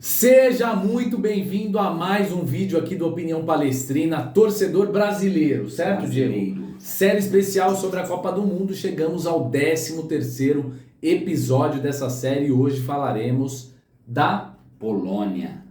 Seja muito bem-vindo a mais um vídeo aqui do Opinião Palestrina, torcedor brasileiro, certo, Diego? Série especial sobre a Copa do Mundo, chegamos ao 13º episódio dessa série e hoje falaremos da Polônia,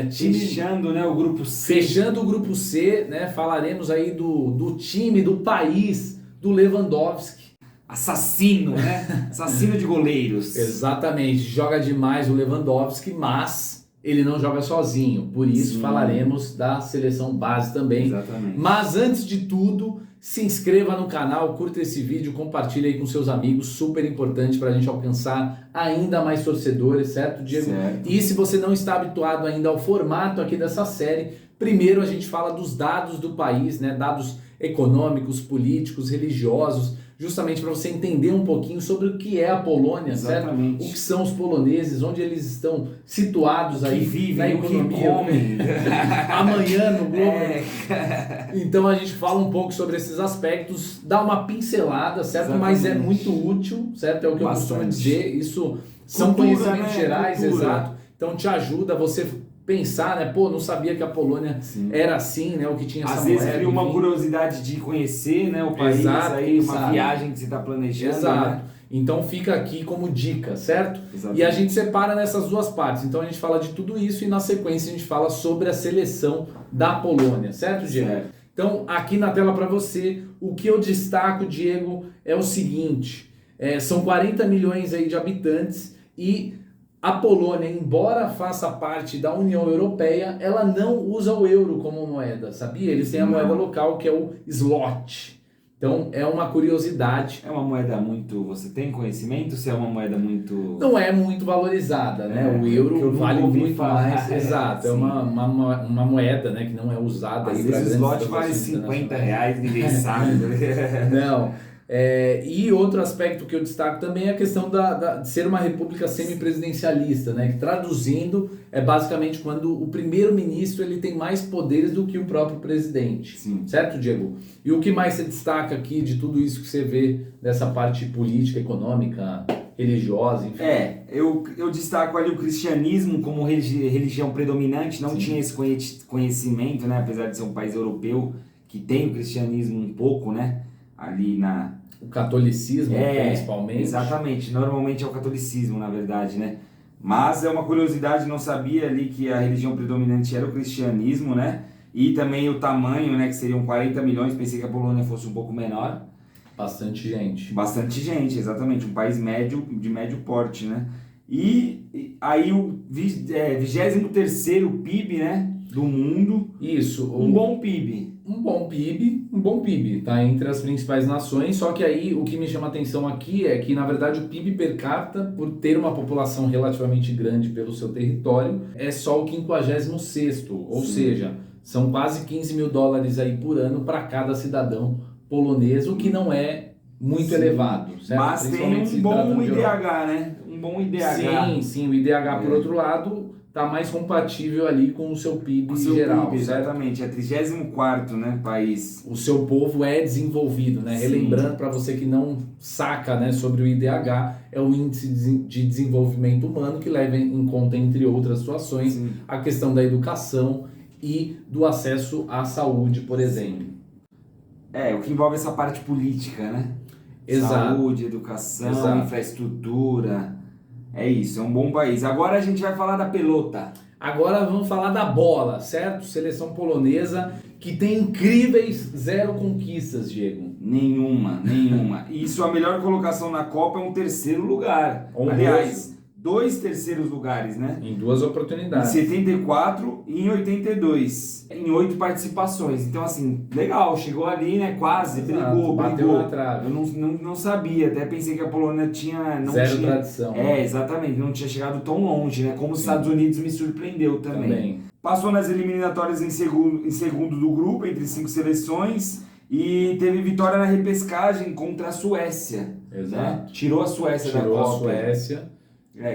time... fechando, né, o grupo C. Fechando o grupo C, né? Falaremos aí do time, do país, do Lewandowski. Assassino, né? Assassino de goleiros. Exatamente, joga demais o Lewandowski, mas ele não joga sozinho, por isso Sim. falaremos da seleção base também. Exatamente. Mas antes de tudo, se inscreva no canal, curta esse vídeo, compartilhe aí com seus amigos, super importante para a gente alcançar ainda mais torcedores, certo, Diego? Certo. E se você não está habituado ainda ao formato aqui dessa série, primeiro a gente fala dos dados do país, né? Dados econômicos, políticos, religiosos, justamente para você entender um pouquinho sobre o que é a Polônia, Exatamente. certo? O que são os poloneses, onde eles estão situados aí que vivem, na economia, que comem. amanhã no Globo. Então a gente fala um pouco sobre esses aspectos, dá uma pincelada, certo? Exatamente. Mas é muito útil, certo? É o que eu costumo dizer, isso são Cultura, conhecimentos né? gerais, Cultura. exato. Então te ajuda você pensar, né? Pô, não sabia que a Polônia era assim, né? O que tinha essa Às moeda. vezes cria uma enfim. curiosidade de conhecer, né, o país, Exato, aí uma exato. viagem que você está planejando. Exato. Né? Então fica aqui como dica, certo? Exatamente. E a gente separa nessas duas partes. Então a gente fala de tudo isso e na sequência a gente fala sobre a seleção da Polônia, certo, Diego? Certo. Então aqui na tela para você, o que eu destaco, Diego, é o seguinte. São 40 milhões aí de habitantes e a Polônia, embora faça parte da União Europeia, ela não usa o euro como moeda, sabia? Eles têm a moeda local que é o zloty. Então é uma curiosidade. É uma moeda muito... Você tem conhecimento se é uma moeda muito... Não é muito valorizada, né? O euro vale muito mais. Exato, é uma moeda, né, que não é usada. Às aí para vezes o grandes slot vale transações R$50, ninguém sabe. Não. E outro aspecto que eu destaco também é a questão de ser uma república semipresidencialista, né? Que traduzindo é basicamente quando o primeiro-ministro ele tem mais poderes do que o próprio presidente. Sim. Certo, Diego? E o que mais você destaca aqui de tudo isso que você vê dessa parte política, econômica, religiosa, enfim? Eu destaco ali o cristianismo como religião predominante, não tinha esse conhecimento, né? Apesar de ser um país europeu que tem o cristianismo um pouco, né? Ali O catolicismo, principalmente. Exatamente, normalmente é o catolicismo, na verdade, né? Mas é uma curiosidade, não sabia ali que a religião predominante era o cristianismo, né? E também o tamanho, né? Que seriam 40 milhões, pensei que a Polônia fosse um pouco menor. Bastante gente. Bastante gente, exatamente, um país médio, de médio porte, né? E aí o 23º PIB, né? Do mundo. Isso. Um bom PIB. Um bom PIB, tá entre as principais nações, só que aí o que me chama a atenção aqui é que, na verdade, o PIB per capita, por ter uma população relativamente grande pelo seu território, é só o 56º, ou seja, são quase 15 mil dólares aí por ano para cada cidadão polonês, o que não é muito elevado, certo? Mas tem um bom IDH, né? Um bom IDH. Sim, o IDH, por outro lado, está mais compatível ali com o seu PIB geral. PIB, certo? exatamente, é 34º, né, país. O seu povo é desenvolvido, né? Sim. Relembrando para você que não saca, né, sobre o IDH, é o Índice de Desenvolvimento Humano que leva em conta, entre outras situações, a questão da educação e do acesso à saúde, por exemplo. O que envolve essa parte política, né? Exato. Saúde, educação, infraestrutura. É isso, é um bom país. Agora a gente vai falar da pelota. Agora vamos falar da bola, certo? Seleção polonesa que tem incríveis 0 conquistas, Diego. Nenhuma. E sua melhor colocação na Copa é um 3º lugar. Honroso. Aliás, 2 terceiros lugares, né? Em 2 oportunidades. Em 74 e em 82. Em 8 participações. Então, assim, legal. Chegou ali, né? Quase. Brigou. Bateu na trave. Eu não sabia. Até pensei que a Polônia tinha... Zero tradição. Exatamente. Não tinha chegado tão longe, né? Como os Estados Unidos me surpreendeu também. Passou nas eliminatórias em segundo do grupo, entre 5 seleções. E teve vitória na repescagem contra a Suécia. Exato. Né? Tirou a Suécia da Copa. Tirou a Suécia.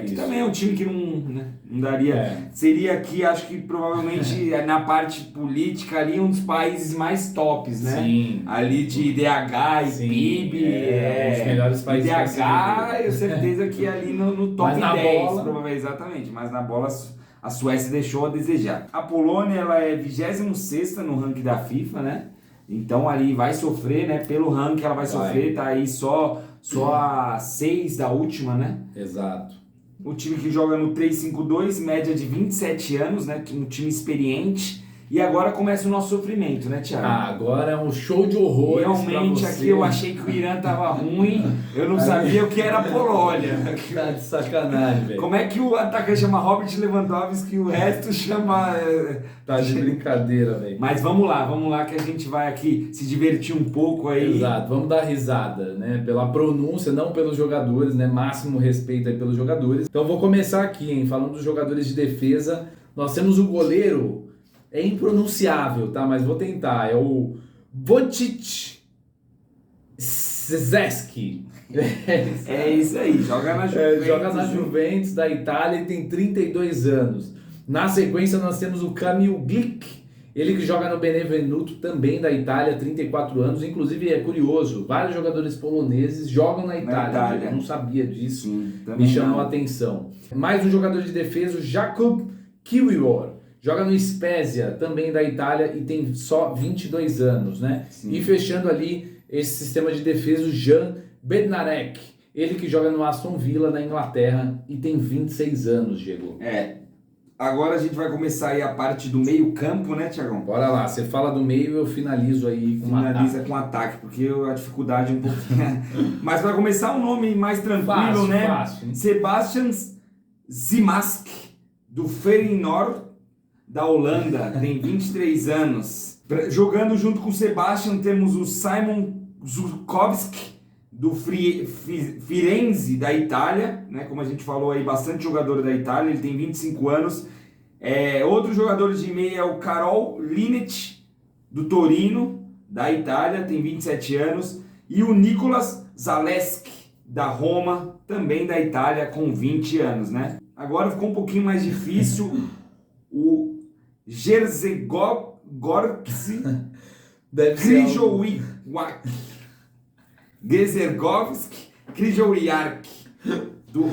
Que também é um time que não daria... Seria aqui, acho que provavelmente na parte política ali, um dos países mais tops, né? Sim. Ali de IDH e PIB. Um dos melhores países. IDH, eu certeza que ali no top Mas na 10, bola... provavelmente, exatamente. Mas na bola, a Suécia deixou a desejar. A Polônia, ela é 26ª no ranking da FIFA, né? Então ali vai sofrer, né? Pelo ranking ela vai sofrer, tá aí só a 6 da última, né? Exato. O time que joga no 3-5-2, média de 27 anos, né? Um time experiente. E agora começa o nosso sofrimento, né, Thiago? Agora é um show de horrores. Realmente aqui eu achei que o Irã tava ruim, eu não sabia o que era a Polônia. Tá de sacanagem, velho. Como é que o atacante chama Robert Lewandowski e o resto chama... Tá de brincadeira, velho. Mas vamos lá que a gente vai aqui se divertir um pouco aí. Exato, vamos dar risada, né? Pela pronúncia, não pelos jogadores, né? Máximo respeito aí pelos jogadores. Então vou começar aqui, hein? Falando dos jogadores de defesa. Nós temos o goleiro, é impronunciável, tá? Mas vou tentar. É o Wojciech Szczesny. É isso aí, joga na Juventus. Joga na Juventus da Itália e tem 32 anos. Na sequência nós temos o Kamil Glik, ele que joga no Benevenuto também da Itália, 34 anos. Inclusive é curioso, vários jogadores poloneses jogam na Itália. Eu não sabia disso, me chamou a atenção. Mais um jogador de defesa, o Jakub Kiwior. Joga no Spezia, também da Itália, e tem só 22 anos, né? Sim. E fechando ali esse sistema de defesa, o Jan Bednarek. Ele que joga no Aston Villa, na Inglaterra, e tem 26 anos, Diego. Agora a gente vai começar aí a parte do meio campo, né, Thiagão? Bora lá, você fala do meio, eu finalizo aí com Finaliza com ataque, porque a dificuldade é um pouquinho... Mas para começar, um nome mais tranquilo, fácil, né? Fácil. Sebastian Zimask, do Feyenoord, da Holanda, tem 23 anos. Jogando junto com o Sebastian, temos o Simon Zurkowski, do Firenze, da Itália, né? Como a gente falou aí, bastante jogador da Itália, ele tem 25 anos. Outros jogadores de meia é o Karol Linet, do Torino, da Itália, tem 27 anos. E o Nicolas Zaleski, da Roma, também da Itália, com 20 anos, né? Agora ficou um pouquinho mais difícil. O Jerzegorski Kryjowiak, do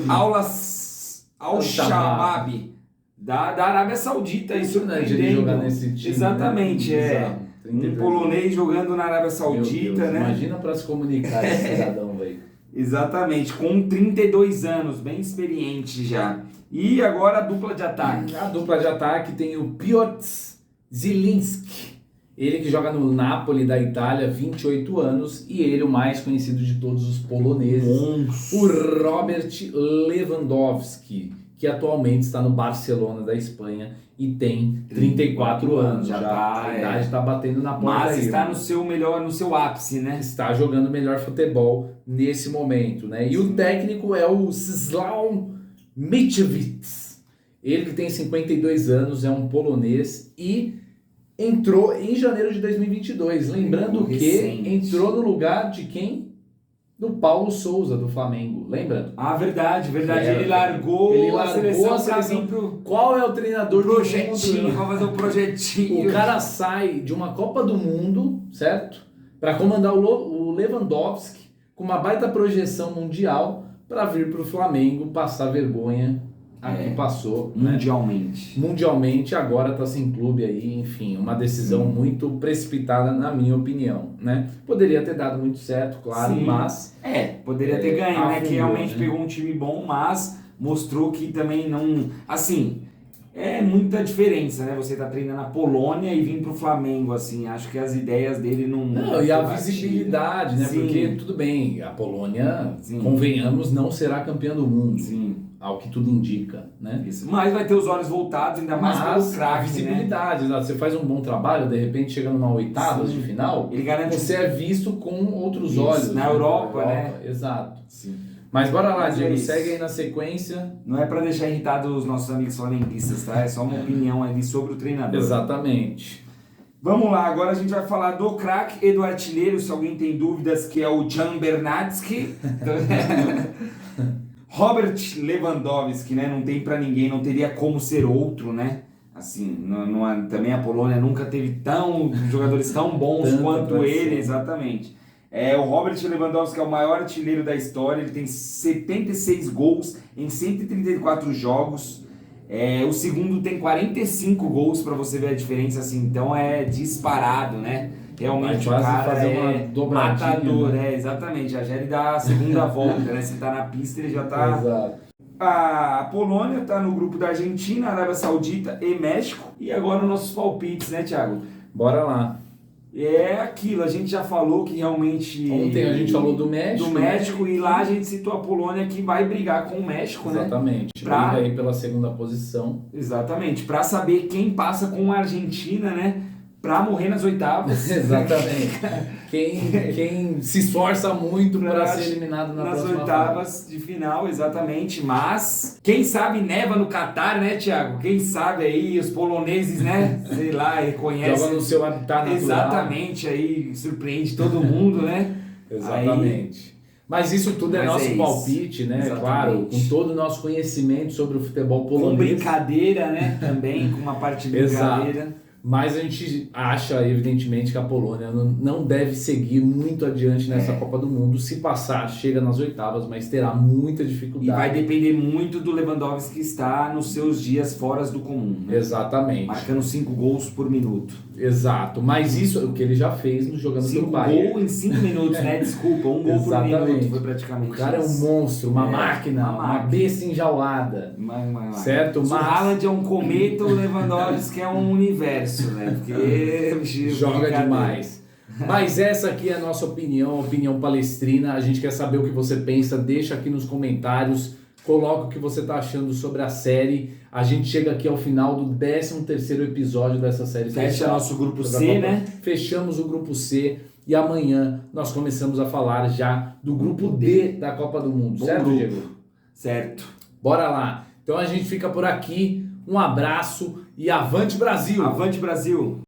Al-Shabaab, da Arábia Saudita. Isso não é de jogar nesse time. Exatamente, né? Um polonês jogando na Arábia Saudita, né? Imagina para se comunicar esse cidadão, velho. Exatamente, com 32 anos, bem experiente já. E agora a dupla de ataque. A dupla de ataque tem o Piotr Zielinski, ele que joga no Napoli da Itália, 28 anos, e ele o mais conhecido de todos os poloneses, o Robert Lewandowski, que atualmente está no Barcelona da Espanha e tem 34 anos. A idade está batendo na porta. Mas está no seu ápice, né? Está jogando melhor futebol nesse momento, né? E o técnico é o Czesław Michewicz, ele que tem 52 anos, é um polonês e entrou em janeiro de 2022. Lembrando que entrou no lugar de quem? Do Paulo Souza, do Flamengo. Lembra? Ah, verdade. Ele largou a seleção. Qual é o treinador do projetinho? Vai fazer um projetinho. O cara sai de uma Copa do Mundo, certo? Para comandar o Lewandowski com uma baita projeção mundial para vir para o Flamengo passar vergonha aqui passou. Mundialmente. Né? Mundialmente, agora está sem clube aí, enfim, uma decisão muito precipitada, na minha opinião, né? Poderia ter dado muito certo, claro, mas... poderia ter ganho, né? Que realmente pegou um time bom, mas mostrou que também não... Assim, é muita diferença, né? Você tá treinando na Polônia e vir pro Flamengo, assim, acho que as ideias dele não e a visibilidade, né? Sim. Porque, tudo bem, a Polônia, convenhamos, não será campeã do mundo. Sim. Ao que tudo indica, né? Isso. Mas vai ter os olhos voltados, ainda mais pelo craque, visibilidade, né? Você faz um bom trabalho, de repente chega numa oitavas de final, ele garante você é visto com outros olhos. Na Europa, né? Exato. Sim. Mas bora lá, Diego, segue aí na sequência. Não é para deixar irritado os nossos amigos flamenguistas, tá? É só uma opinião ali sobre o treinador. Exatamente. Vamos lá, agora a gente vai falar do craque e do artilheiro, se alguém tem dúvidas, que é o Jan Bernardsky. Robert Lewandowski, né? Não tem pra ninguém, não teria como ser outro, né? Assim, também a Polônia nunca teve jogadores tão bons quanto ele, exatamente. O Robert Lewandowski é o maior artilheiro da história, ele tem 76 gols em 134 jogos. O segundo tem 45 gols para você ver a diferença, assim, então é disparado, né? Realmente o cara fazer uma dobradinha, matador, né? Exatamente. Já ele dá a segunda volta, né? Você tá na pista, ele já tá... Exato. A Polônia tá no grupo da Argentina, Arábia Saudita e México. E agora os nossos palpites, né, Thiago? Bora lá. É aquilo, a gente já falou que realmente... Ontem a gente falou do México. Do México, né? E lá a gente citou a Polônia que vai brigar com o México, exatamente, né? Briga aí pela segunda posição. Exatamente, para saber quem passa com a Argentina, né? Pra morrer nas oitavas. Exatamente. Quem se esforça muito para ser eliminado nas oitavas de final, exatamente. Mas quem sabe neva no Catar, né, Thiago? Quem sabe aí os poloneses, né? Sei lá, reconhecem. Joga no seu habitat natural. Exatamente, aí surpreende todo mundo, né? Exatamente. Mas isso tudo é nosso palpite, né? Exatamente. Claro, com todo o nosso conhecimento sobre o futebol polonês. Com brincadeira, né? Também, com uma parte de brincadeira. Exato. Mas a gente acha, evidentemente, que a Polônia não deve seguir muito adiante nessa Copa do Mundo. Se passar, chega nas oitavas, mas terá muita dificuldade. E vai depender muito do Lewandowski, que está nos seus dias fora do comum. Né? Exatamente. Marcando 5 gols por minuto. Exato. Mas isso é o que ele já fez no jogando pelo Bayern. 5 gols em 5 minutos, né? Desculpa, 1 gol por minuto foi praticamente. O cara é um monstro, uma máquina, uma besta enjaulada. Certo? Mas o Haaland é um cometa, o Lewandowski é um universo, né? Porque joga demais. Mas essa aqui é a nossa opinião, a opinião palestrina. A gente quer saber o que você pensa, deixa aqui nos comentários, coloca o que você está achando sobre a série. A gente chega aqui ao final do 13º episódio dessa série. Fecha nosso grupo C, né? Fechamos o grupo C e amanhã nós começamos a falar já do grupo D da Copa do Mundo. Certo, Diego? Certo. Bora lá. Então a gente fica por aqui. Um abraço e avante Brasil! Avante Brasil!